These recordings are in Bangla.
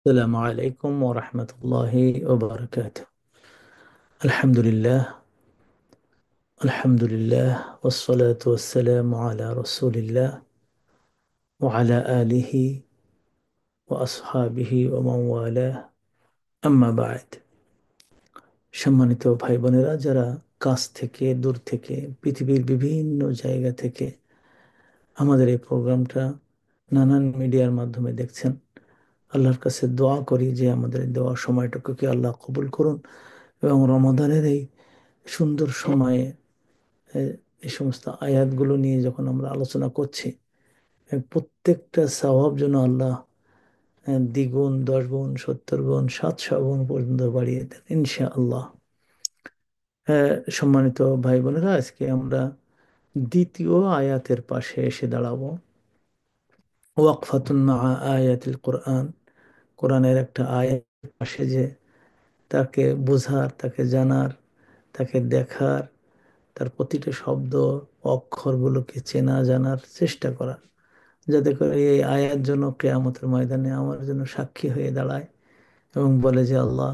السلام عليكم ورحمة الله وبركاته. الحمد لله. الحمد لله والصلاة والسلام على رسول الله وعلى آله وأصحابه ومن والاه أما بعد. সম্মানিত ভাই বোনেরা, যারা কাছ থেকে দূর থেকে পৃথিবীর বিভিন্ন জায়গা থেকে আমাদের এই প্রোগ্রামটা নানান মিডিয়ার মাধ্যমে দেখছেন, আল্লাহর কাছে দোয়া করি যে আমাদের এই দেওয়া সময়টুকুকে আল্লাহ কবুল করুন এবং রমাদানের এই সুন্দর সময়ে এই সমস্ত আয়াতগুলো নিয়ে যখন আমরা আলোচনা করছি, প্রত্যেকটা সওয়াব যেন আল্লাহ দ্বিগুণ, 10 গুণ, 70 গুণ, 700 গুণ পর্যন্ত বাড়িয়ে দেন ইনশাআল্লাহ। সম্মানিত ভাই বোনেরা, আজকে আমরা দ্বিতীয় আয়াতের পাশে এসে দাঁড়াবো। ওয়াকফাতুন মা আয়াতিল কোরআন, কোরআনের একটা আয়াতের পাশে যে তাকে বোঝার, তাকে জানার, তাকে দেখার, তার প্রতিটা শব্দ অক্ষরগুলোকে চেনা জানার চেষ্টা করা, যাতে করে এই আয়াত জন্য কেয়ামতের ময়দানে আমার জন্য সাক্ষী হয়ে দাঁড়ায় এবং বলে যে আল্লাহ,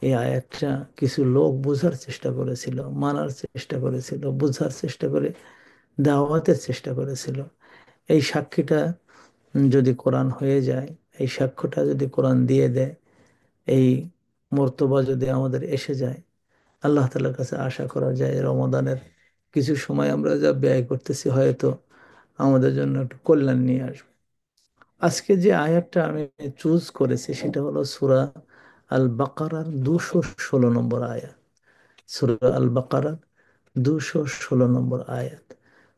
এই আয়াতটা কিছু লোক বোঝার চেষ্টা করেছিল, মানার চেষ্টা করেছিল, বোঝার চেষ্টা করে দাওয়াতের চেষ্টা করেছিল। এই সাক্ষীটা যদি কোরআন হয়ে যায়, এই সাক্ষ্যটা যদি কোরআন দিয়ে দেয়, এই মর্তবা যদি আমাদের এসে যায়, আল্লাহ তাআলার কাছে আশা করা যায় রমাদানের কিছু সময় আমরা যা ব্যয় করতেছি হয়তো আমাদের জন্য একটু কল্যাণ নিয়ে আসবে। আজকে যে আয়াতটা আমি চুজ করেছি সেটা হলো সূরা আল বাকারার 216 নম্বর আয়াত। সূরা আল বাকারার 216 নম্বর আয়াত,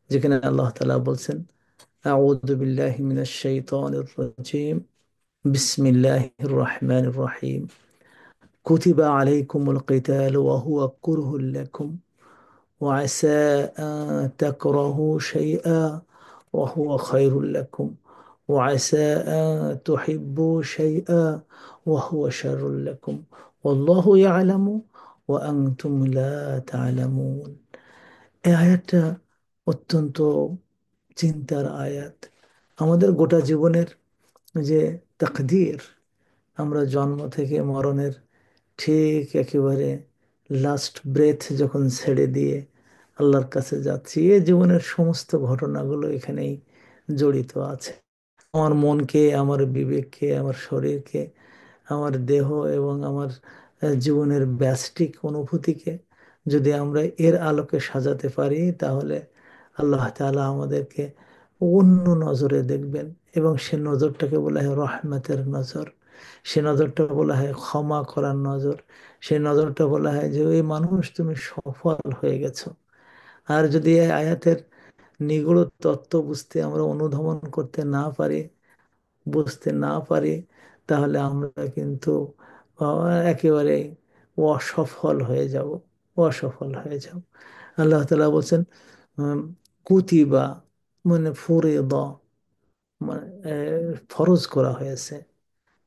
যেখানে আল্লাহ তাআলা বলছেন, আউযু বিল্লাহি মিনাশ শাইতানির রাজিম, বিসমিল্লাহির রহমানির রহিম, কুতিবা আলাইকুমুল কিতালু ওয়া হুয়া কুরহুল লাকুম وعسى أن تكرهوا شيئا وهو خير لكم وعسى أن تحبوا شيئا وهو شر لكم والله يعلم وأنتم لا تعلمون। এই আয়াতটা অত্যন্ত চিন্তার আয়াত। আমাদের গোটা জীবনের যে তাকদীর, আমরা জন্ম থেকে মরণের ঠিক একেবারে লাস্ট ব্রেথ যখন ছেড়ে দিয়ে আল্লাহর কাছে যাচ্ছি, এ জীবনের সমস্ত ঘটনাগুলো এখানেই জড়িত আছে। আমার মনকে, আমার বিবেককে, আমার শরীরকে, আমার দেহ এবং আমার জীবনের ব্যষ্টিক অনুভূতিকে যদি আমরা এর আলোকে সাজাতে পারি, তাহলে আল্লাহ তাআলা আমাদেরকে অন্য নজরে দেখবেন। এবং সে নজরটাকে বলা হয় রহমতের নজর, সে নজরটা বলা হয় ক্ষমা করার নজর, সে নজরটা বলা হয় যে ওই মানুষ, তুমি সফল হয়ে গেছো। আর যদি এই আয়াতের নিগূঢ় তত্ত্ব বুঝতে আমরা অনুধাবন করতে না পারি, বুঝতে না পারি, তাহলে আমরা কিন্তু একেবারে অসফল হয়ে যাব, অসফল হয়ে যাব। আল্লাহ তাআলা বলছেন, উম, কুতিবা মানে ফুরিদা, মানে ফরজ করা হয়েছে।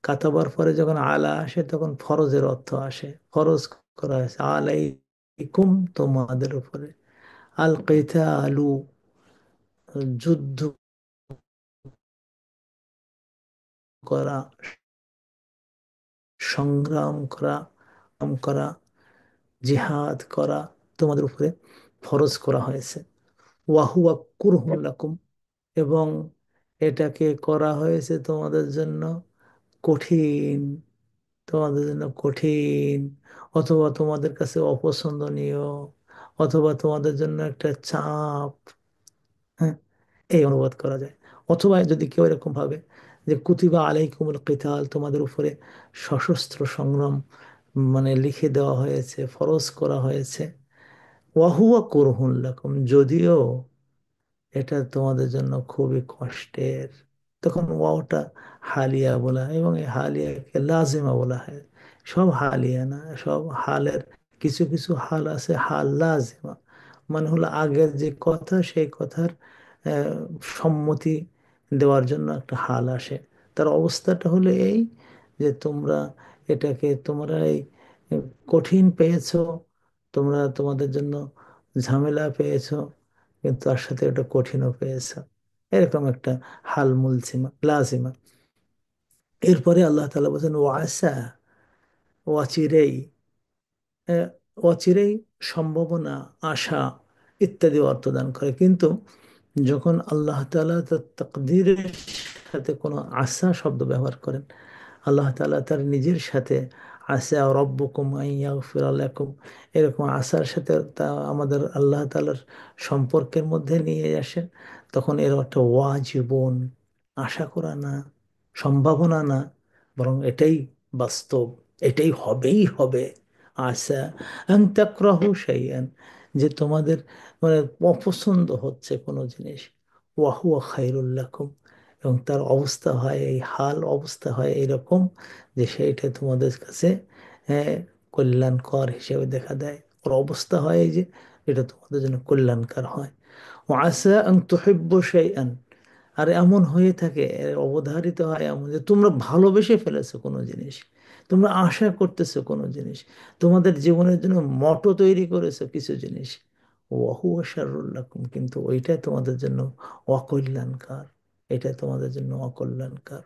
কাতাবার পরে যখন আলা আসে তখন ফরজের অর্থ আসে, ফরজ করা হয়েছে আলাইকুম, তোমাদের উপরে। আল কিতালু, যুদ্ধ করা, সংগ্রাম করা, করা, জিহাদ করা তোমাদের উপরে ফরজ করা হয়েছে। ওয়াহুয়া কুরহুল লাকুম, এবং এটাকে করা হয়েছে তোমাদের জন্য কঠিন, তোমাদের জন্য কঠিন, অথবা তোমাদের কাছে অপছন্দনীয়, অথবা তোমাদের জন্য একটা চাপ। হ্যাঁ, এই অনুবাদ করা যায়। অথবা যদি কেউ এরকম ভাবে যে কুতিবা আলাইকুমুল কিতাল, তোমাদের উপরে সশস্ত্র সংগ্রাম মানে লিখে দেওয়া হয়েছে, ফরজ করা হয়েছে। ওয়াহুয়া কুরহুন লাকুম, যদিও এটা তোমাদের জন্য খুবই কষ্টের। তখন ওয়াওটা হালিয়া বলা হয় এবং এই হালিয়াকে লাজিমা বলা হয়। সব হালিয়া না, সব হালের কিছু কিছু হাল আছে হাল লাজিমা, মানে হলো আগের যে কথা সেই কথার আহ, সম্মতি দেওয়ার জন্য একটা হাল আসে। তার অবস্থাটা হলো এই যে তোমরা এটাকে, তোমরা এই কঠিন পেয়েছো, তোমরা তোমাদের জন্য ঝামেলা পেয়েছো, কিন্তু তার সাথে একটা কঠিনও পেয়েছে। এরকম একটা হাল মুলসিমা লাজিমা। এরপরে আল্লাহ তাআলা বলছেন ওয়াসা, অচিরেই, আহ, অচিরেই, সম্ভাবনা, আশা ইত্যাদি অর্থ দান করে। কিন্তু যখন আল্লাহ তাআলা তার তাকদীরের সাথে কোনো আশা শব্দ ব্যবহার করেন, আল্লাহ তাআলা তার নিজের সাথে আসা রব্বুকুম আন ইয়াগফিরা লাকুম, এরকম আশার সাথে তা আমাদের আল্লাহ তাআলার সম্পর্কের মধ্যে নিয়ে আসেন, তখন এর অর্থ ওয়াজিবুন, আশা করা না, সম্ভাবনা না, বরং এটাই বাস্তব, এটাই হবেই হবে। আশা আন তাকরাহু শাইআন, যে তোমাদের মানে অপছন্দ হচ্ছে কোনো জিনিস, ওয়াহুয়া খায়রুল লাকুম, এবং তার অবস্থা হয়, এই হাল অবস্থা হয় এরকম যে সেইটা তোমাদের কাছে হ্যাঁ, কল্যাণকর হিসেবে দেখা দেয়। ওর অবস্থা হয় এই যে এটা তোমাদের জন্য কল্যাণকর হয়। ও আসা আন তুহিব্বু শাইআন, আর এমন হয়ে থাকে, এর অবধারিত হয় এমন যে তোমরা ভালোবেসে ফেলেছো কোনো জিনিস, তোমরা আশা করতেছো কোনো জিনিস, তোমাদের জীবনের জন্য মটো তৈরি করেছো কিছু জিনিস, ওয়াহুয়া শাররুল লাকুম, কিন্তু ওইটা তোমাদের জন্য অকল্যাণকর, এটা তোমাদের জন্য অকল্যাণকর।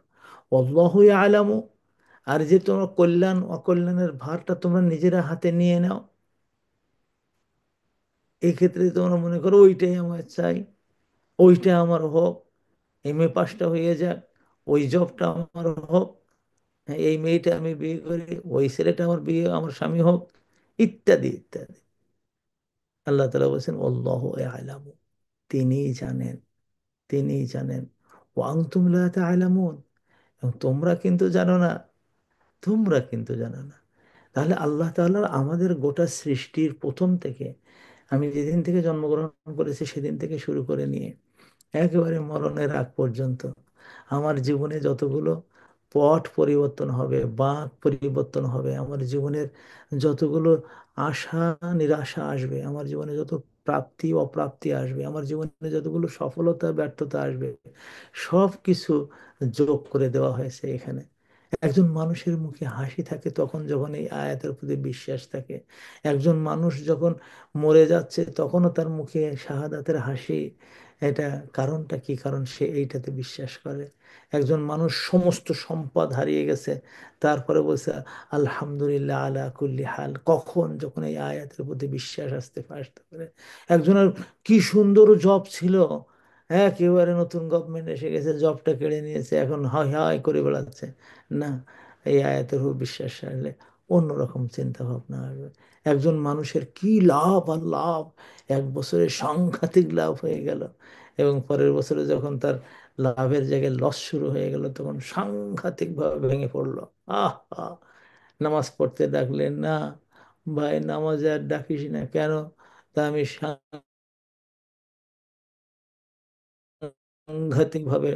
আল্লাহু ইয়ালামু, আর যে তোমরা কল্যাণ অকল্যাণের ভারটা তোমরা নিজেরা হাতে নিয়ে নাও, এই ক্ষেত্রে তোমরা মনে করো ওইটাই আমার চাই, ওইটা আমার হোক, এমএ পাসটা হয়ে যাক, ওই জবটা আমার হোক, হ্যাঁ, এই মেয়েটা আমি বিয়ে করি, ওই ছেলেটা আমার বিয়ে, আমার স্বামী হোক, ইত্যাদি ইত্যাদি। আল্লাহ তাআলা বলছেন আল্লাহু ইয়ালামু, তিনিই জানেন, তিনিই জানেন। ওয়া আনতুম লা তা'লামুন, এবং তোমরা কিন্তু জানো না, তোমরা কিন্তু জানো না। তাহলে আল্লাহ তাআলা আমাদের গোটা সৃষ্টির প্রথম থেকে, আমি যেদিন থেকে জন্মগ্রহণ করেছি সেদিন থেকে শুরু করে নিয়ে একেবারে মরণের আগ পর্যন্ত আমার জীবনে যতগুলো পট পরিবর্তন হবে, বাঁক পরিবর্তন হবে, আমার জীবনের যতগুলো আশা নিরাশা আসবে, আমার জীবনে যত প্রাপ্তি অপ্রাপ্তি আসবে, আমার জীবনে যতগুলো সফলতা ব্যর্থতা আসবে, সব কিছু যোগ করে দেওয়া হয়েছে এখানে। একজন মানুষের মুখে হাসি থাকে তখন যখন এই আয়াতের প্রতি বিশ্বাস থাকে। একজন মানুষ যখন মরে যাচ্ছে তখনও তার মুখে শাহাদাতের হাসি। এটা কারণটা কি? কারণ সে এইটাতে বিশ্বাস করে। একজন মানুষ সমস্ত সম্পদ হারিয়ে গেছে, তারপরে বলছে আলহামদুলিল্লাহ আলা কুল্লি হাল, কখন? যখন এই আয়াতের প্রতি বিশ্বাস আসতে পারে। একজনের কি সুন্দর জব ছিল, একেবারে নতুন গভর্নমেন্ট এসে গেছে, জবটা কেড়ে নিয়েছে, এখন হাই হাই করে বেড়াচ্ছে, না, এই আয়াতের উপর বিশ্বাস আসলে অন্যরকম চিন্তা ভাবনা আসবে। একজন মানুষের কি লাভ আর লাভ, এক বছরে সাংঘাতিক লাভ হয়ে গেল, এবং পরের বছরে যখন তার লাভের জায়গায় লস শুরু হয়ে গেল তখন সাংঘাতিক ভাবে ভেঙে পড়লো। আহ আহ, নামাজ পড়তে ডাকলেন না, ভাই নামাজে আর ডাকিস না কেন? তা আমি সাংঘাতিক ভাবে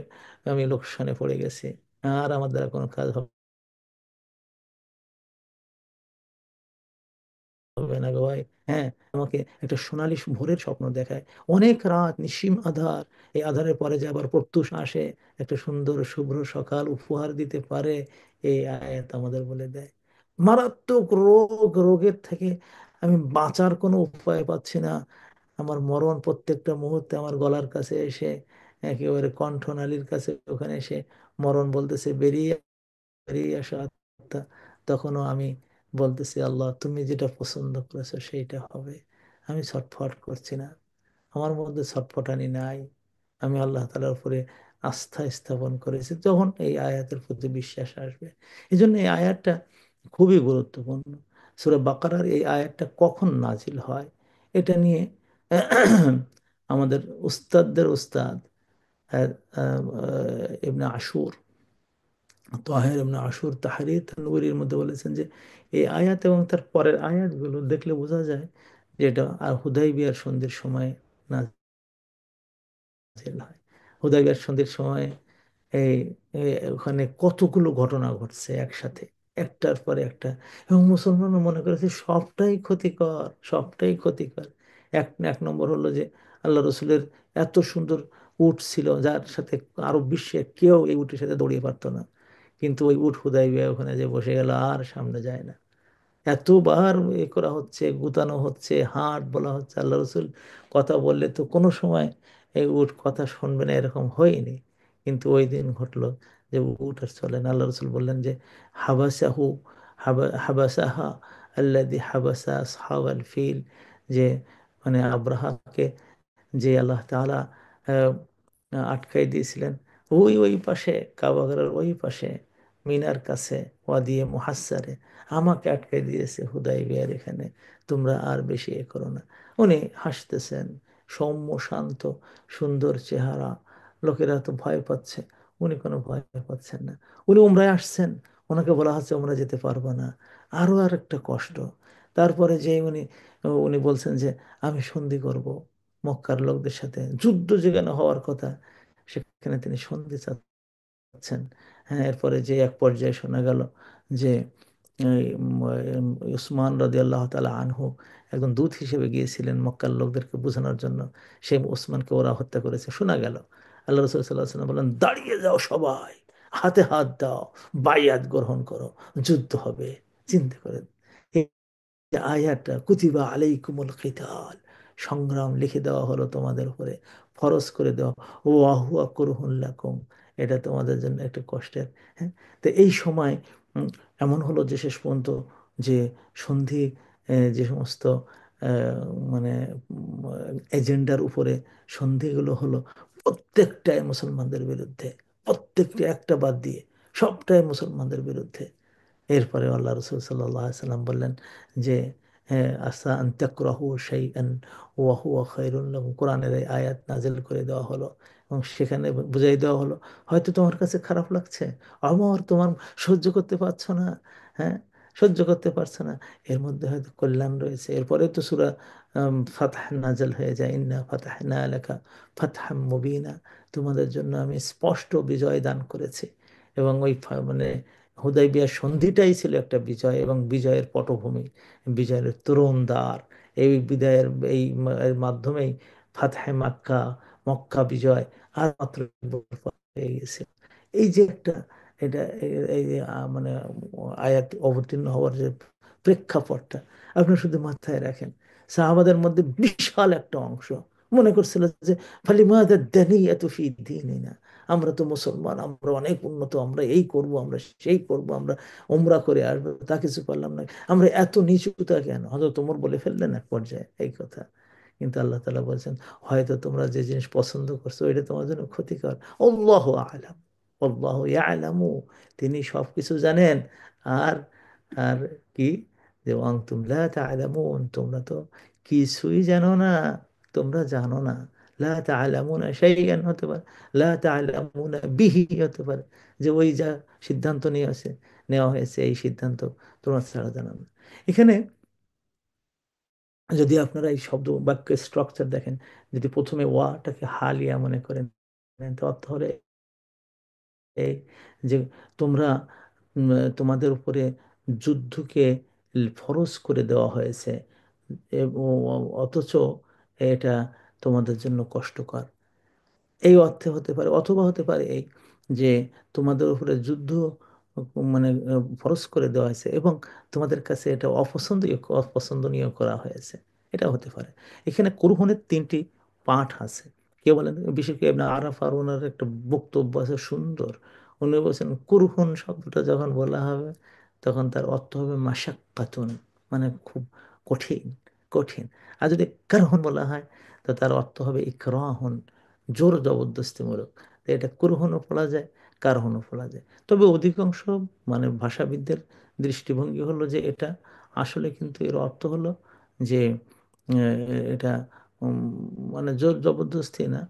আমি লোকসানে পড়ে গেছি, আর আমার দ্বারা কোনো কাজ হবে না গো ভাই। হ্যাঁ, আমাকে একটা সোনালী ভোরের স্বপ্ন দেখায়, অনেক রাত নিশিম আধার, এই আধারের পরে যে আবার প্রত্যুষ আসে, একটা সুন্দর শুভ্র সকাল উপহার দিতে পারে, এই আয়াত আমাদের বলে দেয়। মারাত্মক রোগ, রোগের থেকে আমি বাঁচার কোনো উপায় পাচ্ছি না, আমার মরণ প্রত্যেকটা মুহূর্তে আমার গলার কাছে এসে, একেবারে কণ্ঠনালীর কাছে ওখানে এসে মরণ বলতেছে বেরিয়ে, বেরিয়ে আসা আত্মা। তখনও আমি বলতেছি আল্লাহ তুমি যেটা পছন্দ করেছো সেইটা হবে, আমি ছটফট করছি না, আমার মধ্যে ছটফটানি নাই, আমি আল্লাহ তাআলার উপরে আস্থা স্থাপন করেছি, তখন এই আয়াতের প্রতি বিশ্বাস আসবে। এই জন্য এই আয়াতটা খুবই গুরুত্বপূর্ণ। সূরা বাকারার এই আয়াতটা কখন নাজিল হয়, এটা নিয়ে আমাদের উস্তাদদের উস্তাদ আহ, ইবনে আশুর, তাহের ইবনে আশুর তাহরির তানবীরের মধ্যে বলেছেন যে এই আয়াত এবং তার পরের আয়াতগুলো দেখলে বোঝা যায় যে এটা আর হুদাইবিয়ার সন্ধির সময় নাযিল হয়। হুদাইবিয়ার সন্ধির সময় এই ওখানে কতগুলো ঘটনা ঘটছে একসাথে, একটার পরে একটা, এবং মুসলমানরা মনে করেছে সবটাই ক্ষতিকর, সবটাই ক্ষতিকর। এক নম্বর হলো যে আল্লাহ রসুলের এত সুন্দর উট ছিল যার সাথে আরব বিশ্বের কেউ এই উটের সাথে দৌড়িয়ে পারতো না, কিন্তু ওই উট হুদাইবিয়া ওখানে যে বসে গেল আর সামনে যায় না। এতবার এ করা হচ্ছে, গুতানো হচ্ছে, হাট বলা হচ্ছে, আল্লাহ রসুল কথা বললে তো কোনো সময় এই উট কথা শুনবে না এরকম হয়নি, কিন্তু ওই দিন ঘটলো যে উট আর চলে না। আল্লাহ রসুল বললেন যে হাবাসাহু হাবাসাহা আল্লাযী হাবাসা আসহাবাল ফিল, যে মানে আব্রাহাকে যে আল্লাহ তাআলা আহ, আটকাই দিয়েছিলেন ওই ওই পাশে, কাবাগরের ওই পাশে, মিনার কাছে, ওয়াদিয়ে মুহাস্সারে আমাকে আটকাই দিয়েছে হুদাইবিয়ার এখানে, তোমরা আর বেশি এ করো না। উনি হাসতেছেন, সৌম্য শান্ত, সুন্দর চেহারা, লোকেরা তো ভয় পাচ্ছে, উনি কোনো ভয় পাচ্ছেন না। উনি উমরায় আসছেন, ওনাকে বলা হচ্ছে উমরা যেতে পারবো না, আরো আর একটা কষ্ট। তারপরে যে উনি উনি বলছেন যে আমি সন্ধি করব মক্কার লোকদের সাথে, যুদ্ধ যেখানে হওয়ার কথা সেখানে তিনি সন্ধি চাচ্ছেন। হ্যাঁ, এরপরে যে এক পর্যায়ে শোনা গেল যে এই, উসমান রাদিয়াল্লাহ তাআলা আনহু একজন দূত হিসেবে গিয়েছিলেন মক্কার লোকদেরকে বোঝানোর জন্য, সেই উসমানকে ওরা হত্যা করেছে শোনা গেল। আল্লাহ রসুল সাল্লাহ সাল্লাম বললেন, দাঁড়িয়ে যাও সবাই, হাতে হাত দাও, বাইয়াত গ্রহণ করো, যুদ্ধ হবে। চিন্তা করেন যে আয়াতটা, কুতিবা আলাইকুমুল কিতাল, সংগ্রাম লিখে দেওয়া হলো তোমাদের উপরে, ফরজ করে দেওয়া, ও আহুয়া কুরহুন লাকুম, এটা তোমাদের জন্য একটা কষ্টের। হ্যাঁ, তো এই সময় এমন হলো যে শেষ পর্যন্ত যে সন্ধি, যে সমস্ত মানে এজেন্ডার উপরে সন্ধিগুলো হলো, প্রত্যেকটাই মুসলমানদের বিরুদ্ধে, প্রত্যেকটা একটা বাদ দিয়ে সবটাই মুসলমানদের বিরুদ্ধে। এরপরে আল্লাহ রসুল সাল্লাহ সাল্লাম বললেন যে আসা আন তাকরাহু শাইআন ওয়া হুয়া খায়রুল লাকুম, কোরআনের এই আয়াত নাযিল করে দেওয়া হলো এবং সেখানে বুঝাই দেওয়া হলো হয়তো তোমার কাছে খারাপ লাগছে, আমার তোমার সহ্য করতে পারছো না, হ্যাঁ, সহ্য করতে পারছো না, এর মধ্যে হয়তো কল্যাণ রয়েছে। এরপরে তো সূরা ফাতহ নাযিল হয়ে যায়, ইন্না ফাতাহনা লাকা ফাতহাম মুবিনা, তোমাদের জন্য আমি স্পষ্ট বিজয় দান করেছি। এবং ওই মানে হুদাইবিয়ার সন্ধিটাই ছিল একটা বিজয় এবং বিজয়ের পটভূমি, বিজয়ের তরুণ দ্বার। এই বিজয়ের এর মাধ্যমেই ফাতহে মাক্কা, মক্কা বিজয় আর মাত্র এক বছর পর হয়ে গেছে। এই যে একটা, এটা এই যে মানে আয়াত অবতীর্ণ হওয়ার যে প্রেক্ষাপটটা আপনি শুধু মাথায় রাখেন। সাহাবাদের মধ্যে বিশাল একটা অংশ মনে করছিল যে ফালিমাযা দানিয়াতু ফি দীনিনা, আমরা তো মুসলমান, আমরা অনেক উন্নত, আমরা এই করব, আমরা সেই করব, আমরা ওমরা করে আসবো, তা কিছু করলাম না, আমরা এত নিচুতা কেন? হয়তো তোমর বলে ফেললেন এক পর্যায়ে এই কথা। কিন্তু আল্লাহ তাআলা বলছেন হয়তো তোমরা যে জিনিস পছন্দ করছো এটা তোমার জন্য ক্ষতিকর। আল্লাহু আ'লাম, আল্লাহু ইয়ালামু, তিনি সবকিছু জানেন। আর আর কি, যে আনতুম লা তা'লামুন, তোমরা তো কিছুই জানো না, তোমরা জানো না। লা তা'লামুনা শাইআন হতে পারে, লা তা'লামুনা বিহি হতে পারে, যে ওই যা সিদ্ধান্ত নেওয়া হয়েছে এই সিদ্ধান্ত তোমরা ছাড়া জানো না। এখানে যদি আপনারা এই শব্দ বাক্যের স্ট্রাকচার দেখেন, যদি প্রথমে ওয়াটাকে হালিয়া মনে করেন, তো অর্থ হলে এই যে তোমরা তোমাদের উপরে যুদ্ধকে ফরজ করে দেওয়া হয়েছে এবং অথচ এটা তোমাদের জন্য কষ্টকর, এই অর্থে হতে পারে। অথবা হতে পারে এই যে তোমাদের উপরে যুদ্ধ মানে ফরজ করে দেওয়া হয়েছে এবং তোমাদের কাছে এটা অপছন্দনীয় করা হয়েছে, এটা হতে পারে। এখানে কুরআনের তিনটি পাঠ আছে। কে বলেন, বিশেষ করে ইবনে আরাফা, আর ওনার একটা বক্তব্য আছে সুন্দর। উনি বলছেন কুরআন শব্দটা যখন বলা হবে তখন তার অর্থ হবে মাশাক্কাতুন, মানে খুব কঠিন, কঠিন। আর যদি কারহন বলা হয় তো তার অর্থ হবে ইকরাহুন, জোর জবরদস্তিমূলক। তো এটা কুরহনও পড়া যায়, কারহনও পড়া যায়। তবে অধিকাংশ মানে ভাষাবিদদের দৃষ্টিভঙ্গি হলো যে এটা আসলে কিন্তু এর অর্থ হলো যে এটা উম, মানে জোর জবরদস্তি না,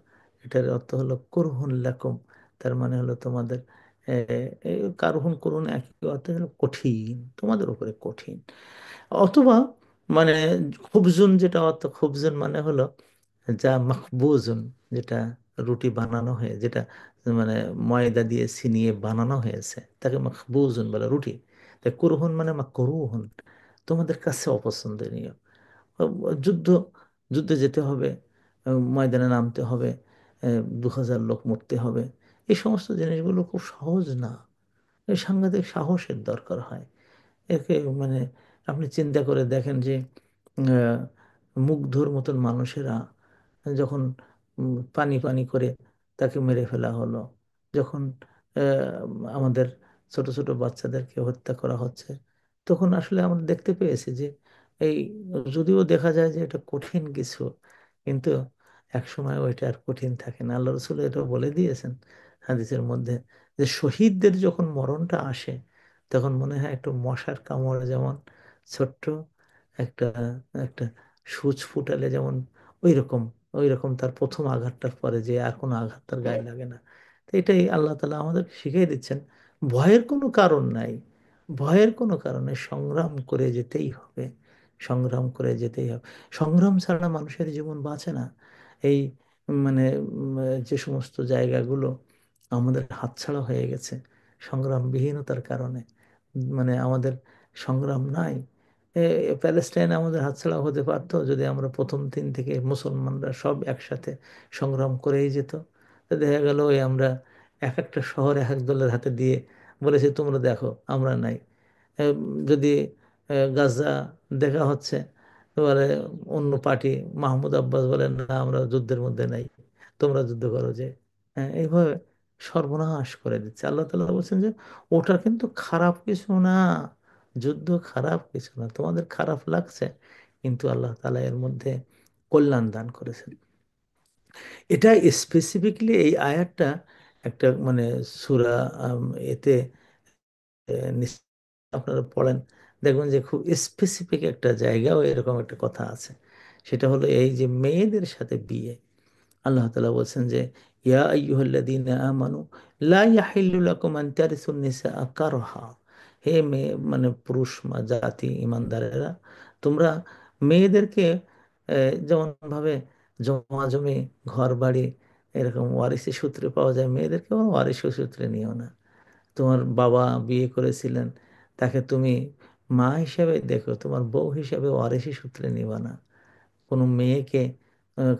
এটার অর্থ হলো কুরহুন লাকুম, তার মানে হলো তোমাদের কারহুন করুন একই অর্থে হলো কঠিন, তোমাদের উপরে কঠিন। অথবা মানে খুবজুন, যেটা অর্থ খুবজুন মানে হলো যা মাখবুজুন, যেটা রুটি বানানো হয়ে, যেটা মানে ময়দা দিয়ে ছিনিয়ে বানানো হয়েছে তাকে মাখবুজুন বলে, রুটি। তাই কুরহুন মানে মাকরুহুন, তোমাদের কাছে অপছন্দনীয়। যুদ্ধ, যুদ্ধে যেতে হবে, ময়দানে নামতে হবে, 2000 লোক মরতে হবে, এই সমস্ত জিনিসগুলো খুব সহজ না, এই সাংঘাতিক সাহসের দরকার হয়। একে মানে আপনি চিন্তা করে দেখেন যে আহ, মুগ্ধর মতন মানুষেরা যখন পানি পানি করে তাকে মেরে ফেলা হলো, যখন আমাদের ছোট ছোট বাচ্চাদেরকে হত্যা করা হচ্ছে, তখন আসলে আমরা দেখতে পেয়েছি যে এই, যদিও দেখা যায় যে এটা কঠিন কিছু, কিন্তু এক সময় ওইটা আর কঠিন থাকে না। আল্লাহ রসুল এটা বলে দিয়েছেন হাদিসের মধ্যে, যে শহীদদের যখন মরণটা আসে, তখন মনে হয় একটু মশার কামড় যেমন ছোট্ট একটা একটা সূচ ফুটালে যেমন ওই রকম, ওই রকম তার প্রথম আঘাতটার পরে যে আর কোনো আঘাত তার গায়ে লাগে না। তো এটাই আল্লাহ তালা আমাদেরকে শিখিয়ে দিচ্ছেন, ভয়ের কোনো কারণ নাই, ভয়ের কোনো কারণে সংগ্রাম করে যেতেই হবে, সংগ্রাম করে যেতেই হবে। সংগ্রাম ছাড়া মানুষের জীবন বাঁচে না। এই মানে যে সমস্ত জায়গাগুলো আমাদের হাতছাড়া হয়ে গেছে সংগ্রামবিহীনতার কারণে, মানে আমাদের সংগ্রাম নাই। প্যালেস্টাইন আমাদের হাতছাড়া হতে পারতো যদি আমরা প্রথম দিন থেকে মুসলমানরা সব একসাথে সংগ্রাম করেই যেত। তো দেখা গেল ওই আমরা এক একটা শহর এক এক দলের হাতে দিয়ে বলেছি তোমরা দেখো আমরা নাই। যদি গাজা দেখা হচ্ছে, এবারে অন্য পার্টি মাহমুদ আব্বাস বলেন না আমরা যুদ্ধের মধ্যে নাই, তোমরা যুদ্ধ করো যে। এইভাবে সর্বনাশ করে দিচ্ছে। আল্লাহ তাআলা বলছেন যে ওটা কিন্তু খারাপ কিছু না, যুদ্ধ খারাপ কিছু না, তোমাদের খারাপ লাগছে, কিন্তু আল্লাহ তাআলা এর মধ্যে কল্যাণ দান করেছেন। এটা স্পেসিফিকলি এই আয়াতটা একটা মানে সূরা এতে নিশ্চয়ই আপনারা পড়েন, দেখবেন যে খুব স্পেসিফিক একটা জায়গাও এরকম একটা কথা আছে। সেটা হলো এই যে মেয়েদের সাথে বিয়ে। আল্লাহ তাআলা বলছেন যে ইয়া আইয়ুহাল্লাযীনা আমানু লা ইয়াহিল্লু লাকুম আন তারিসুন নিসাআ কারহা। হে মেয়ে মানে পুরুষ জাতি ইমানদারেরা, তোমরা মেয়েদেরকে যেমন ভাবে জমি ঘর বাড়ি এরকম ওয়ারিশি সূত্রে পাওয়া যায়, মেয়েদেরকে ওয়ারিশি সূত্রে নিও না। তোমার বাবা বিয়ে করেছিলেন, তাকে তুমি মা হিসেবে দেখো, তোমার বউ হিসেবে ওয়ারিশি সূত্রে নিবা না। কোনো মেয়েকে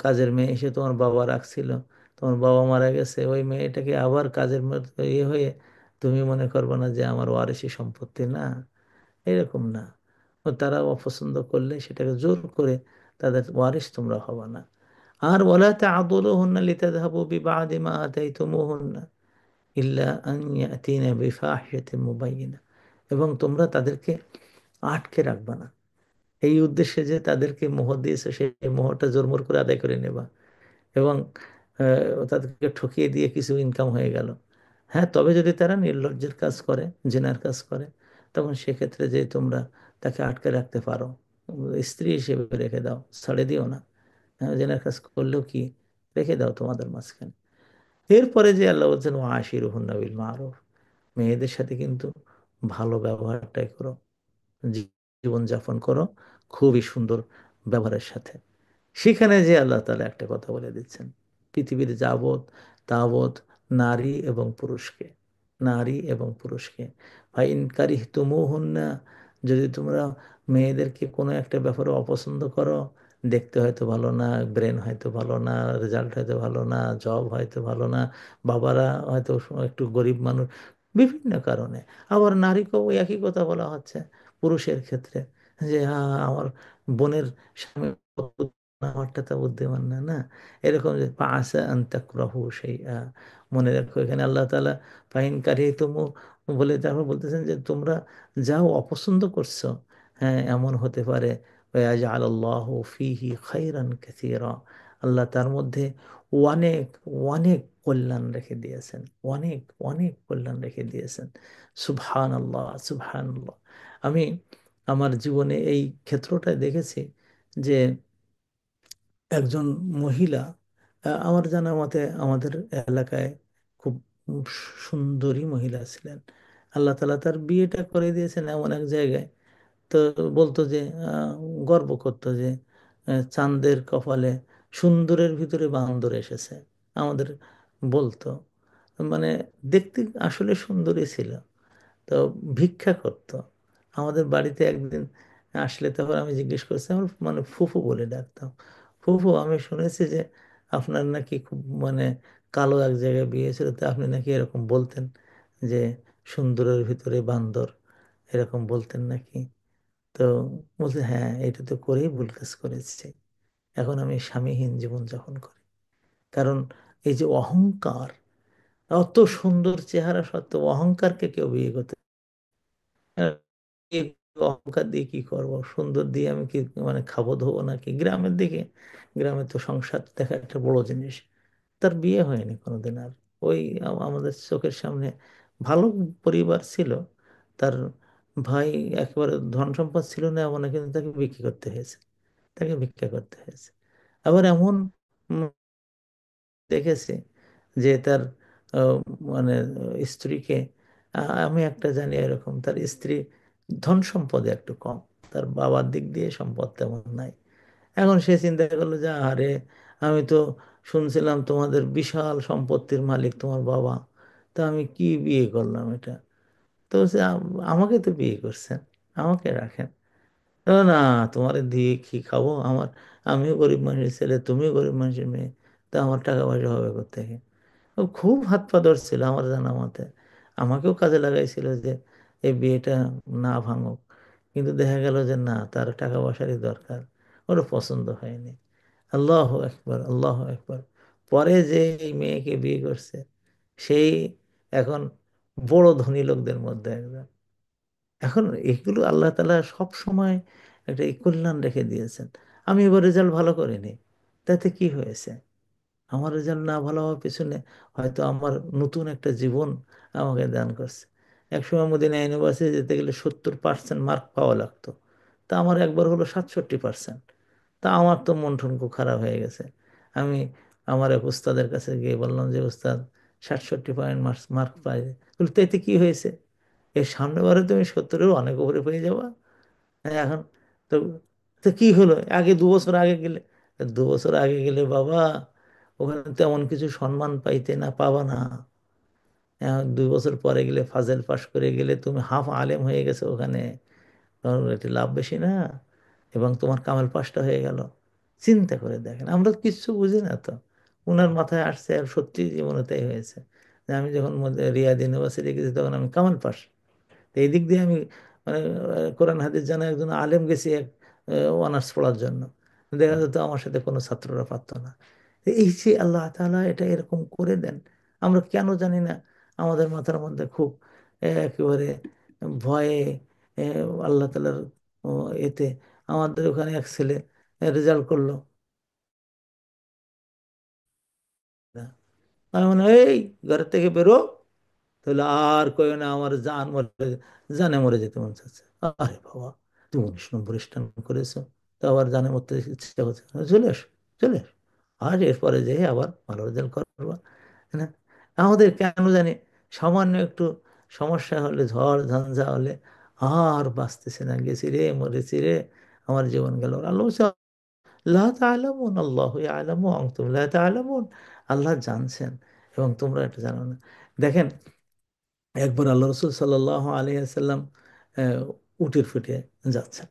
কাজের মেয়ে এসে তোমার বাবা রাখছিল, তোমার বাবা মারা গেছে, ওই মেয়েটাকে আবার কাজের ইয়ে হয়ে তুমি মনে করবে না যে আমার ওয়ারিশি সম্পত্তি না, এরকম না। ও তারা অপছন্দ করলে সেটাকে জোর করে তাদের ওয়ারিশ তোমরা হবা না। আর ওয়ালা তা'দুলুহুন্না লিতাযহাবু বিবা'দি মা আতাইতুমুহুন্না ইল্লা আন ইয়াতিনা বিফাহিশাতিন মুবাইয়িনা। এবং তোমরা তাদেরকে আটকে রাখবা না এই উদ্দেশ্যে যে তাদেরকে মোহর দিয়েছে সেই মোহরটা জোরমোর করে আদায় করে নেবা, এবং তাদেরকে ঠকিয়ে দিয়ে কিছু ইনকাম হয়ে গেল। হ্যাঁ, তবে যদি তারা নির্লজ্জের কাজ করে, জেনার কাজ করে, তখন সেক্ষেত্রে যে তোমরা তাকে আটকে রাখতে পারো, স্ত্রী হিসেবে রেখে দাও, ছাড়ে দিও না। হ্যাঁ, জেনার কাজ করলেও কি, রেখে দাও তোমাদের মাঝখানে। এরপরে যে আল্লাহ বলছেন ও আশিরুহুন্না বিল মারুফ, মেয়েদের সাথে কিন্তু ভালো ব্যবহারটাই করো, জীবনযাপন করো খুবই সুন্দর ব্যবহারের সাথে। সেখানে যে আল্লাহ তাআলা একটা কথা বলে দিচ্ছেন, পৃথিবীর যাবৎ তাবৎ নারী এবং পুরুষকে, নারী এবং পুরুষকে ফাইন কারিহতুমুহুন্না, যদি তোমরা মেয়েদেরকে কোনো একটা ব্যাপারে অপছন্দ করো, দেখতে হয়তো ভালো না, ব্রেন হয়তো ভালো না, রেজাল্ট হয়তো ভালো না, জব হয়তো ভালো না, বাবারা হয়তো একটু গরিব মানুষ, বিভিন্ন কারণে। আবার নারীকেও ওই একই কথা বলা হচ্ছে পুরুষের ক্ষেত্রে, যে আমার বোনের স্বামী আমারটা তো বুদ্ধিমান না, না, এরকম যে পাশা আন্তাকরাহু সেই মনে রাখো এখানে আল্লাহ তাআলা ফাইন কারিয়ে তুমু বলে তারপর বলতেছেন যে তোমরা যাও অপছন্দ করছো, হ্যাঁ এমন হতে পারে ওয়াজআলাল্লাহু ফীহি খায়রান কাসীরা, আল্লাহ তার মধ্যে অনেক অনেক কল্যাণ রেখে দিয়েছেন, অনেক অনেক কল্যাণ রেখে দিয়েছেন। সুবহানাল্লাহ, সুবহানাল্লাহ। আমি আমার জীবনে এই ক্ষেত্রটায় দেখেছি যে একজন মহিলা, আমার জানা মতে আমাদের এলাকায় খুব সুন্দরী মহিলা ছিলেন। আল্লাহ তাআলা তার বিয়েটা করে দিয়েছেন এমন এক জায়গায়, তো বলতো যে আহ, গর্ব করতো যে চাঁদের কপালে সুন্দরের ভিতরে বান্দর এসেছে, আমাদের বলতো। মানে দেখতে আসলে সুন্দরী ছিল। তো ভিক্ষা করতো আমাদের বাড়িতে একদিন আসলে, তখন আমি জিজ্ঞেস করছি, আমার মানে ফুফু বলে ডাকতাম, ফুফু আমি শুনেছি যে আপনার নাকি খুব মানে কালো এক জায়গায় বিয়ে ছিল, তো আপনি নাকি এরকম বলতেন যে সুন্দরের ভিতরে বান্দর, এরকম বলতেন নাকি? তো বলছে হ্যাঁ, এটা তো করেই ভুল কাজ করেছি, এখন আমি স্বামীহীন জীবন যাপন করি। কারণ এই যে অহংকার, অত সুন্দর চেহারা সত্ত্বেও অহংকারকে কেউ বিয়ে করতে, এই অহংকার দিয়ে কি করব, সুন্দর দিয়ে আমি কি মানে খাবো ধোবো নাকি? গ্রামের দিকে, গ্রামে তো সংসার দেখা একটা বড় জিনিস। তার বিয়ে হয়নি কোনোদিন আর। ওই আমাদের চোখের সামনে ভালো পরিবার ছিল, তার ভাই একেবারে ধন সম্পদ ছিল না এমন না, কিন্তু তাকে বিক্রি করতে হয়েছে, তাকে ভিক্ষা করতে হয়েছে। আবার এমন দেখেছি যে তার আহ, মানে স্ত্রীকে, আমি একটা জানি এরকম, তার স্ত্রী ধন সম্পদে একটু কম, তার বাবার দিক দিয়ে সম্পদ তেমন নাই। এখন সে চিন্তা করলো যে আরে, আমি তো শুনছিলাম তোমাদের বিশাল সম্পত্তির মালিক তোমার বাবা, তা আমি কি বিয়ে করলাম এটা? তো সে আমাকে তো বিয়ে করছেন, আমাকে রাখেন। না, তোমার দিয়ে কি খাবো? আমিও গরিব মানুষের ছেলে, তুমিও গরিব মানুষের মেয়ে, তা আমার টাকা পয়সা হবে কোত্থেকে? ও খুব হাত পা ধরছিল আমার জানা মতে, আমাকেও কাজে লাগাইছিল যে এই বিয়েটা না ভাঙুক। কিন্তু দেখা গেল যে না, তার টাকা পয়সারই দরকার, ওর পছন্দ হয়নি। আল্লাহ একবার, আল্লাহ একবার। পরে যে এই মেয়েকে বিয়ে করছে, সেই এখন বড় ধনী লোকদের মধ্যে একজন। এখন এগুলো আল্লাহ তাআলা সব সময় একটা এই কল্যাণ রেখে দিয়েছেন। আমি এবার রেজাল্ট ভালো করিনি, তাতে কি হয়েছে? আমার রেজাল্ট না ভালো হওয়ার পিছনে হয়তো আমার নতুন একটা জীবন আমাকে দান করছে। একসময় মদিনা ইউনিভার্সিটি যেতে গেলে 70% মার্ক পাওয়া লাগতো, তা আমার একবার হলো 67%। তা আমার তো মন টন খুব খারাপ হয়ে গেছে। আমি আমার এক উস্তাদের কাছে গিয়ে বললাম যে উস্তাদ, 67 পয়েন্ট মার্ক পাই, বলে তো এতে কি হয়েছে? এর সামনে বারে তুমি 70-এর অনেক উপরে পেয়ে যাবা। হ্যাঁ, এখন তো, তো কি হলো, আগে 2 বছর আগে গেলে, 2 বছর আগে গেলে বাবা ওখানে তেমন কিছু সম্মান পাইতে না, পাবা না। 2 বছর পরে গেলে, ফাজেল পাশ করে গেলে তুমি হাফ আলেম হয়ে গেছে ওখানে, তোমার একটু লাভ বেশি না? এবং তোমার কামাল পাশটা হয়ে গেল। চিন্তা করে দেখেন, আমরা কিচ্ছু বুঝি না তো, ওনার মাথায় আসছে আর সত্যি জীবনে তাই হয়েছে। যে আমি যখন রিয়াদ ইউনিভার্সিটি গেছি তখন আমি কামাল পাশ। তো এই দিক দিয়ে আমি মানে কোরআন হাদিস জানা একজন আলেম গেছি এক অনার্স পড়ার জন্য, দেখা যেত আমার সাথে কোনো ছাত্ররা পারতো না। তো এই যে আল্লাহ তাআলা এটা এরকম করে দেন, আমরা কেন জানি না, আমাদের মাথার মধ্যে খুব একেবারে ভয়ে আল্লাহ তাআলার এতে, আমাদের ওখানে এক ছেলে রেজাল্ট করলো না, আমি মানে এই ঘরের থেকে বেরো, তাহলে আর কই না আমার জান মরে, জানে মরে যেতে মন চাচ্ছে। আরে বাবা, তুমি 19 নম্বর স্ট্যান্ড করেছো, তো আবার জানে মরতে ইচ্ছা করছে, চলে এসো, চলে এসো, আর এরপরে যে আবার ভালো রেজাল্ট করবা। না, আমাদের কেন জানি সামান্য একটু সমস্যা হলে, ঝড় ঝঞ্ঝা হলে আর বাঁচতেছে না, গেছি রে, মরেছি রে, আমার জীবন গেল। আল্লাহ বলছে, লা তা'লামুন আল্লাহু ইয়ালামু ওয়া আনতুম লা তা'লামুন। আল্লাহ জানছেন এবং তোমরা এটা জানো না। দেখেন, একবার আল্লাহ রসুল সাল্লাহ আলিয়াল্লাম উটের পিঠে যাচ্ছেন,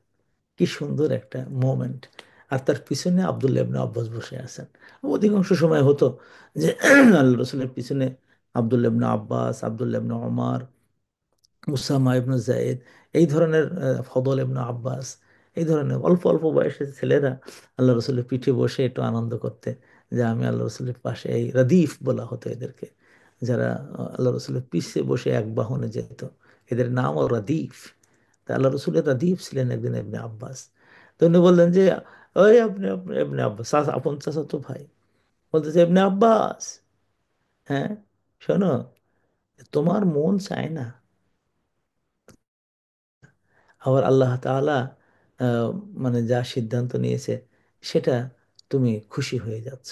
কি সুন্দর একটা মোমেন্ট, আর তার পিছনে আব্দুল্লাহ ইবনে আব্বাস বসে আছেন। অধিকাংশ সময় হতো যে আল্লাহ রসুলের পিছনে আব্দুল্লাহ ইবনে আব্বাস, আব্দুল্লাহ ইবনে ওমর, উসামা ইবনে জায়েদ, এই ধরনের ফদল ইবনে আব্বাস, এই ধরনের অল্প অল্প বয়সের ছেলেরা আল্লাহ রসুলের পিঠে বসে একটু আনন্দ করতে, যে আমি আল্লাহ রসুলের পাশে, এই রাদিফ বলা হতো এদেরকে, যারা আল্লাহ রসুলের পিছে বসে এক বাহনে যেত, এদের নামও রাদিফ। তা আল্লাহ রসুলের রাদিফ ছিলেন একদিন ইবনে আব্বাস। তো উনি বললেন যে, ওই আপনি ইবনে আব্বাস, আপন চাচাতো ভাই, বলতেছে ইবনে আব্বাস, হ্যাঁ শোনো, তোমার মন চায় না, আবার আল্লাহ তাআলা আহ, মানে যা সিদ্ধান্ত নিয়েছে সেটা তুমি খুশি হয়ে যাচ্ছ,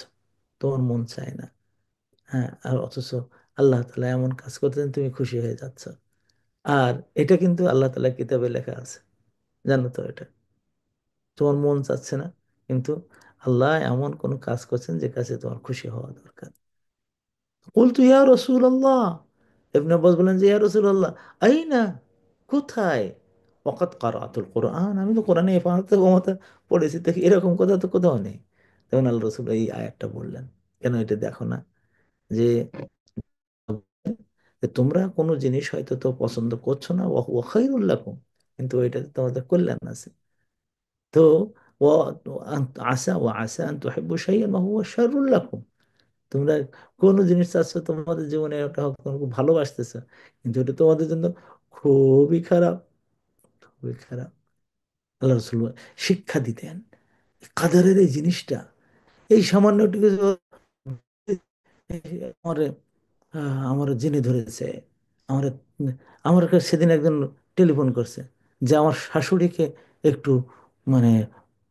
তোমার মন চায় না। হ্যাঁ, আর অথচ আল্লাহ তাআলা এমন কাজ করতেন তুমি খুশি হয়ে যাচ্ছ। আর এটা কিন্তু আল্লাহ তাআলা কিতাবে লেখা আছে, জানো তো এটা? তোমার মন চাচ্ছে না, কিন্তু আল্লাহ এমন কোন কাজ করছেন যে কাজে তোমার খুশি হওয়া দরকার। বলতো ইয়া রসুল আল্লাহ, ইবনে আব্বাস বলেন যে ইয়া রসুল আল্লাহ, আইনা, কোথায়? ওয়াকাদ কারাতুল কোরআন, আমি তো কোরআনে এফাতে ওমাতে পড়েছি, দেখি এরকম কথা তো কোথাও নেই। তখন আল্লাহ রসুল এই আয়াতটা বললেন, কেন এটা দেখো না, যে যে তোমরা কোনো জিনিস হয়তো তো পছন্দ করছো না, ওয়া খায়রুল লাকুম, কিন্তু ওইটাতে তোমাদের কল্যাণ আছে। তো ও আসা, ও আসা আন তুহিব্বু শাইআন ওয়া হুয়া শাররুল লাকুম, তোমরা কোনো জিনিস চাচ্ছ তোমাদের জীবনে, ওটা হোক, তোমরা খুব ভালোবাসতেছো, কিন্তু এটা তোমাদের জন্য খুবই খারাপ, খুবই খারাপ। আল্লাহ রসুল শিক্ষা দিতেন কাদারের এই জিনিসটা, এই সামান্যটুকু আমার আমার জেনে ধরেছে। আমার আমার কাছে সেদিন একজন টেলিফোন করছে যে আমার শাশুড়িকে একটু মানে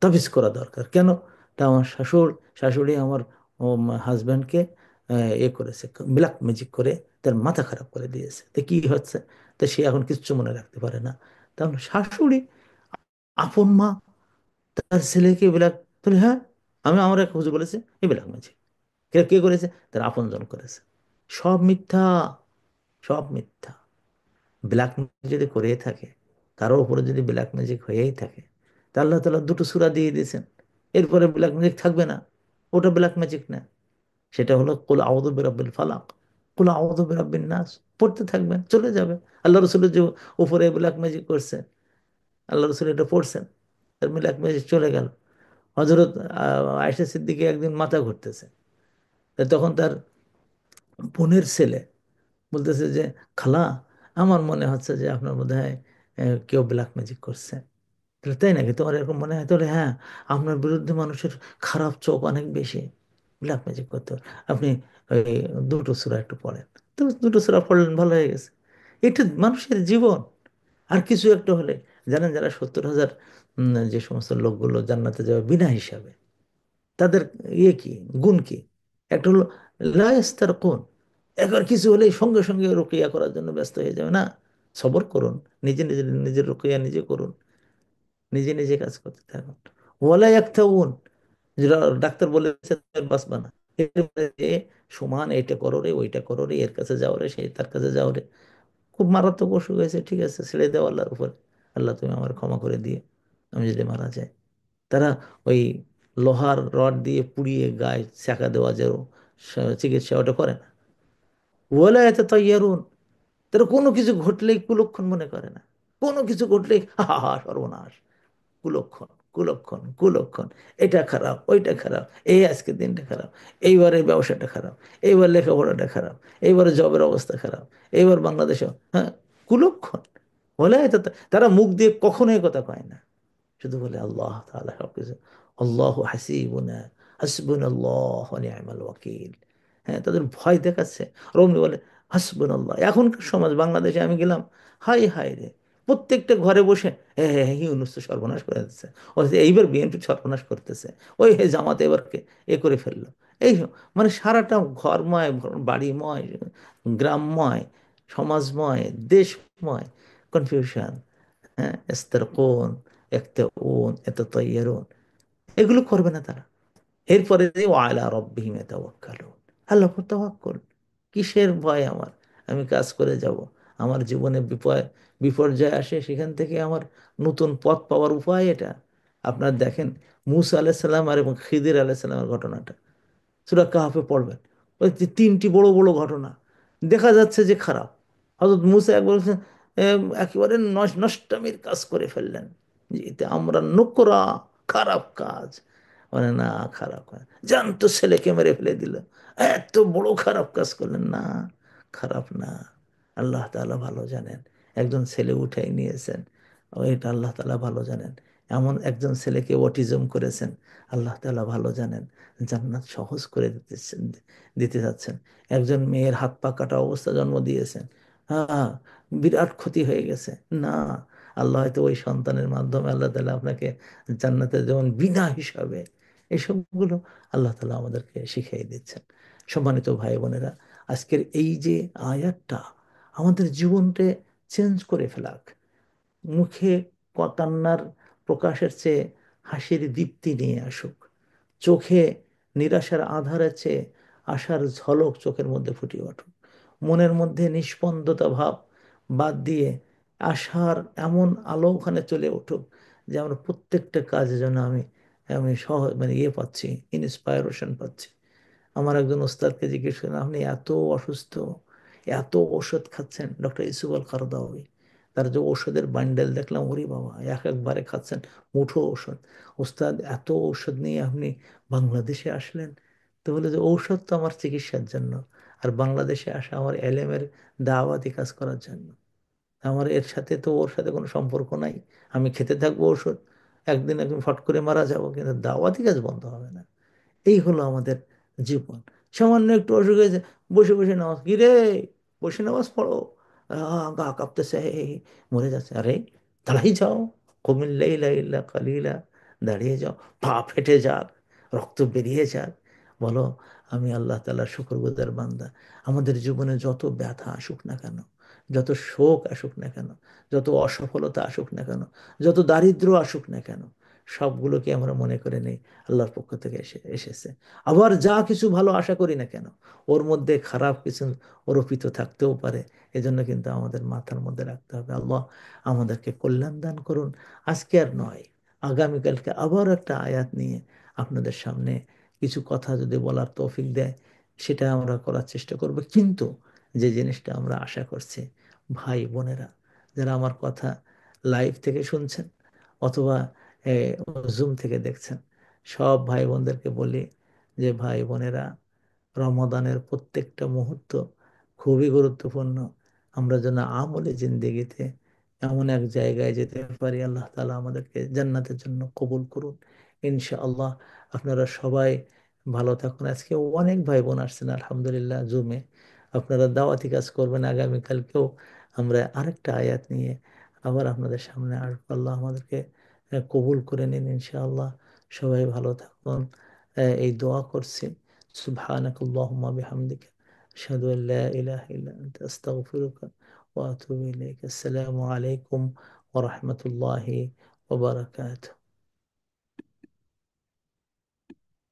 তাবিজ করা দরকার। কেন? তা আমার শাশুড়ি আমার হাজব্যান্ডকে এ করেছে, ব্ল্যাক ম্যাজিক করে তার মাথা খারাপ করে দিয়েছে। তো কি হচ্ছে? তো সে এখন কিচ্ছু মনে রাখতে পারে না। তাহলে শাশুড়ি, আপন মা, তার ছেলেকে ব্ল্যাক, তাহলে হ্যাঁ, আমার এক হুজুর বলেছে এই ব্ল্যাক ম্যাজিক। কে কে করেছে? তার আপনজন করেছে। সব মিথ্যা, সব মিথ্যা। ব্ল্যাক ম্যাজিক যদি করেই থাকে, কারোর উপরে যদি ব্ল্যাক ম্যাজিক হয়েই থাকে, তা আল্লাহ তাআলা দুটো সূরা দিয়ে দিয়েছেন, এরপরে ব্ল্যাক ম্যাজিক থাকবে না। ওটা ব্ল্যাক ম্যাজিক না, সেটা হলো কুল আউযু বিরাব্বিল ফালাক, কুল আউযু বিরাব্বিন নাস, পড়তে থাকবেন, চলে যাবে। আল্লাহ রসুলের যে উপরে ব্ল্যাক ম্যাজিক করছে, আল্লাহ রসুল এটা পড়ছেন, তার ব্ল্যাক ম্যাজিক চলে গেল। হযরত আয়েশা সিদ্দিকী একদিন মাথা ঘুরতেছে, তখন তার বোনের ছেলে বলতেছে যে খালা, আমার মনে হচ্ছে যে আপনার বোধ হয় কেউ ব্ল্যাক ম্যাজিক করছে। তাহলে তাই নাকি, তোমার এরকম মনে হয়? তাহলে হ্যাঁ, আপনার বিরুদ্ধে মানুষের খারাপ চোখ অনেক বেশি, ব্ল্যাক ম্যাজিক করতে হবে। আপনি ওই দুটো সূরা একটু পড়েন। তো দুটো সূরা পড়লেন, ভালো হয়ে গেছে। এটা মানুষের জীবন। আর কিছু একটা হলে, জানেন যারা 70,000 যে সমস্ত লোকগুলো জান্নাতে যাবে বিনা হিসাবে, তাদের ইয়ে কি, গুণ কি? একটা হলো লায়াস্তার কোন, একবার কিছু হলেই সঙ্গে সঙ্গে রুকিয়া করার জন্য ব্যস্ত হয়ে যাবে না। সবর করুন, নিজের রুকিয়া নিজে করুন, নিজে নিজে কাজ করতে থাকুন। ওয়ালা ইয়াক্তাউন, যেটা ডাক্তার বলেছে বাঁচবা না, এরপরে যে সমান এইটা করো রে, ওইটা করো রে, এর কাছে যাও রে, সেই তার কাছে যাও রে। খুব মারাত্মক অসুখ হয়েছে, ঠিক আছে, ছেড়ে দেওয়া আল্লাহর উপরে। আল্লাহ তুমি আমার ক্ষমা করে দিয়ে আমি যদি মারা যাই। তারা ওই লোহার রড দিয়ে পুড়িয়ে গায়ে চাকা দেওয়া যে চিকিৎসা, ওটা করে না। ওলা এত তৈয়ারুন, তারা কোনো কিছু ঘটলেই কুলক্ষণ মনে করে না। কোনো কিছু ঘটলেই হা হা হা, সর্বনাশ, কুলক্ষণ, কুলক্ষণ, কুলক্ষণ, এটা খারাপ, ওইটা খারাপ, এই আজকের দিনটা খারাপ, এইবারে ব্যবসাটা খারাপ, এইবার লেখাপড়াটা খারাপ, এইবারে জবের অবস্থা খারাপ, এইবার বাংলাদেশে, হ্যাঁ, কুলক্ষণ। বলে তারা মুখ দিয়ে কখনো এই কথা কয় না, শুধু বলে আল্লাহ তাআলা সবকিছু, আল্লাহু হাসিবুনা, হাসবুনাল্লাহ ওয়া নি'মাল ওয়াকিল। হ্যাঁ, তাদের ভয় দেখাচ্ছে। রমনি বলে হাসবুনাল্লাহ। এখনকার সমাজ বাংলাদেশে আমি গেলাম, হাই হাই রে, প্রত্যেকটা ঘরে বসে ইউনূস তো সর্বনাশ করে দিচ্ছে, ও এইবার বিএনপি সর্বনাশ করতেছে, ওই হে জামাত এবারকে এ করে ফেললো। এই মানে সারাটা ঘরময়, বাড়িময়, গ্রামময়, সমাজময়, দেশময় কনফিউশন। হ্যাঁ, ইস্তারকুন, ইয়াক্তাউন, ইয়াতাতাইয়ারুন, এগুলো করবে না তারা। এরপরে যে ওয়ালা রব্বিহিম ইয়াতাওয়াক্কালুন, আল্লাহর উপর তাওয়াক্কুল। কিসের ভয় আমার? আমি কাজ করে যাব, আমার জীবনে বিপর্যয় আসে, সেখান থেকে আমার নতুন পথ পাওয়ার উপায় এটা। আপনার দেখেন মুসা আলাইহিস সালাম আর এবং খিদির আলাইহিস সালামের ঘটনাটা সূরা কাহাফে পড়বেন। ওই যে তিনটি বড় বড় ঘটনা দেখা যাচ্ছে যে খারাপ। হযরত মুসা একবার বলছেন, একেবারে নষ্টামির কাজ করে ফেললেন, যে এতে আমরা নুকরা, খারাপ কাজ। মানে না, খারাপ কাজ, জ্যান্ত ছেলেকে মেরে ফেলে দিল, এত বড় খারাপ কাজ করলেন না, খারাপ না। আল্লাহ তাআলা ভালো জানেন, একজন ছেলে উঠাই নিয়েছেন, এটা আল্লাহ তাআলা ভালো জানেন। এমন একজন ছেলেকে অটিজম করেছেন, আল্লাহ তাআলা ভালো জানেন। জান্নাত সহজ করে দিতে যাচ্ছেন। একজন মেয়ের হাত পা কাটা অবস্থা জন্ম দিয়েছেন, হ্যাঁ, বিরাট ক্ষতি হয়ে গেছে, না, আল্লাহ হয়তো ওই সন্তানের মাধ্যমে আল্লাহ তাআলা আপনাকে জান্নাতে যেমন বিনা হিসাবে, এসবগুলো আল্লাহ তাআলা আমাদেরকে শিখিয়ে দিচ্ছেন। সম্মানিত ভাই বোনেরা, আজকের এই যে আয়াতটা আমাদের জীবনকে চেঞ্জ করে ফেলাক, মুখে কান্নার প্রকাশের চেয়ে হাসির দীপ্তি নিয়ে আসুক, চোখে নিরাশার আধারের চেয়ে আশার ঝলক চোখের মধ্যে ফুটিয়ে উঠুক, মনের মধ্যে নিস্পন্দতা ভাব বাদ দিয়ে আশার এমন আলো ওখানে চলে উঠুক, যে আমরা প্রত্যেকটা কাজে যেন আমি আমি সহজ মানে ইয়ে পাচ্ছি, ইন্সপায়ারেশন পাচ্ছি। আমার একজন ওস্তাদকে জিজ্ঞেস করলাম, আপনি এত অসুস্থ, এত ওষুধ খাচ্ছেন, ডক্টর ইউসুফ আল কারদাওয়ি, তার যে ওষুধের বান্ডেল দেখলাম, ওরে বাবা, একবারে খাচ্ছেন মুঠো ওষুধ। ওস্তাদ, এত ওষুধ নিয়ে আপনি বাংলাদেশে আসলেন? তো বলে যে ঔষধ তো আমার চিকিৎসার জন্য, আর বাংলাদেশে আসা আমার এলেমের দাওয়াতি কাজ করার জন্য। আমার এর সাথে তো ওর সাথে কোনো সম্পর্ক নাই। আমি খেতে থাকবো ওষুধ, একদিন একদিন ফট করে মারা যাব, কিন্তু দাওয়াতি কাজ বন্ধ হবে না। এই হলো আমাদের জীবন। সামান্য একটু অসুখ হয়েছে, বসে বসে নামাজ, কি রে, বসে নামাজ পড়ো, গা কাঁপতেছে, মরে যাচ্ছে, আরে দাঁড়াই যাও, কুমিল্লা ইল্লা কালিলা, দাঁড়িয়ে যাও, পা ফেটে যাক, রক্ত বেরিয়ে যাক, বলো আমি আল্লাহ তাআলার শুকরগুজার বান্দা। আমাদের জীবনে যত ব্যথা আসুক না কেন, যত শোক আসুক না কেন, যত অসফলতা আসুক না কেন, যত দারিদ্র্য আসুক না কেন, সবগুলোকে আমরা মনে করে নেই আল্লাহর পক্ষ থেকে এসেছে। আবার যা কিছু ভালো আশা করি না কেন, ওর মধ্যে খারাপ কিছু রোপিত থাকতেও পারে। এজন্য কিন্তু আমাদের মাথার মধ্যে রাখতে হবে, আল্লাহ আমাদেরকে কল্যাণ দান করুন। আজকে আর নয়, আগামীকালকে আবার একটা আয়াত নিয়ে আপনাদের সামনে কিছু কথা যদি বলার তৌফিক দেয়, সেটা আমরা করার চেষ্টা করব। কিন্তু যে জিনিসটা আমরা আশা করছি, ভাই বোনেরা যারা আমার কথা লাইভ থেকে শুনছেন অথবা জুম থেকে দেখছেন, সব ভাই বোনদেরকে বলি যে ভাই বোনেরা, রমাদানের প্রত্যেকটা মুহূর্ত খুবই গুরুত্বপূর্ণ। আমরা যেন আমলে জিন্দেগিতে এমন এক জায়গায় যেতে পারি, আল্লাহ তাআলা আমাদেরকে জান্নাতের জন্য কবুল করুন ইনশাআল্লাহ। আপনারা সবাই ভালো থাকুন। আজকে অনেক ভাই বোন আসছেন আলহামদুলিল্লাহ জুমে। আপনারা দাওয়াতি কাজ করবেন। আগামীকালকেও আমরা আরেকটা আয়াত নিয়ে আবার আপনাদের সামনে আসবো। আল্লাহ আমাদেরকে কবুল করে নিন ইনশাআল্লাহ। সবাই ভালো থাকুন, এই দোয়া করছি। সুবহানাক আল্লাহুম্মা বিহামদিকা আশহাদু আল লা ইলাহা ইল্লা আনতা আস্তাগফিরুকা ওয়া আতুবু ইলাইক। আসসালামু আলাইকুম ওয়া রাহমাতুল্লাহি ওয়া বারাকাতুহু।